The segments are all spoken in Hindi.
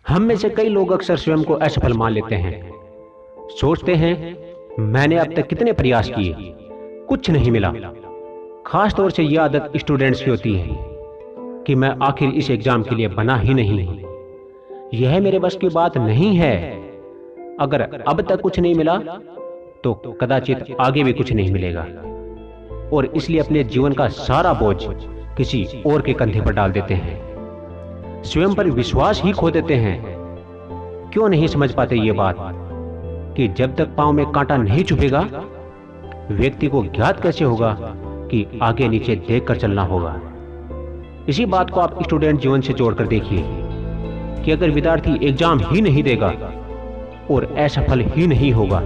हम में से कई लोग अक्सर स्वयं को असफल मान लेते हैं। सोचते हैं मैंने अब तक कितने प्रयास किए, कुछ नहीं मिला। खास तौर से यह आदत स्टूडेंट्स की होती है कि मैं आखिर इस एग्जाम के लिए बना ही नहीं, यह मेरे बस की बात नहीं है। अगर अब तक कुछ नहीं मिला तो कदाचित आगे भी कुछ नहीं मिलेगा, और इसलिए अपने जीवन का सारा बोझ किसी और के कंधे पर डाल देते हैं। स्वयं पर विश्वास ही खो देते हैं। क्यों नहीं समझ पाते ये बात कि जब तक पांव में कांटा नहीं चुभेगा, व्यक्ति को ज्ञात कैसे होगा कि आगे नीचे देखकर चलना होगा। इसी बात को आप स्टूडेंट जीवन से जोड़कर देखिए कि अगर विद्यार्थी एग्जाम ही नहीं देगा और असफल ही नहीं होगा,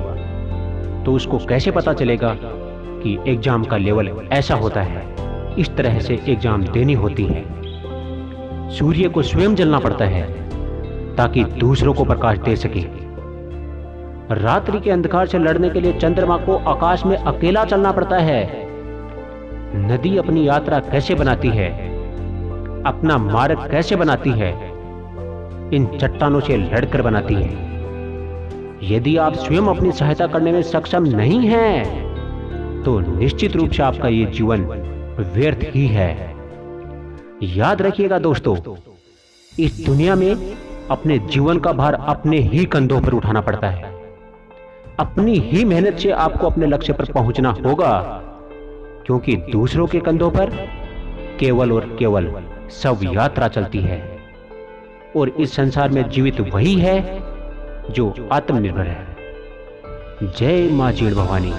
तो उसको कैसे पता चलेगा कि एग्जाम का लेवल ऐसा होता है, इस तरह से एग्जाम देनी होती है। सूर्य को स्वयं जलना पड़ता है ताकि दूसरों को प्रकाश दे सके। रात्रि के अंधकार से लड़ने के लिए चंद्रमा को आकाश में अकेला चलना पड़ता है। नदी अपनी यात्रा कैसे बनाती है, अपना मार्ग कैसे बनाती है, इन चट्टानों से लड़कर बनाती है। यदि आप स्वयं अपनी सहायता करने में सक्षम नहीं हैं, तो निश्चित रूप से आपका ये जीवन व्यर्थ ही है। याद रखिएगा दोस्तों, इस दुनिया में अपने जीवन का भार अपने ही कंधों पर उठाना पड़ता है। अपनी ही मेहनत से आपको अपने लक्ष्य पर पहुंचना होगा, क्योंकि दूसरों के कंधों पर केवल और केवल सब यात्रा चलती है, और इस संसार में जीवित वही है जो आत्मनिर्भर है। जय मां चीड़ भवानी।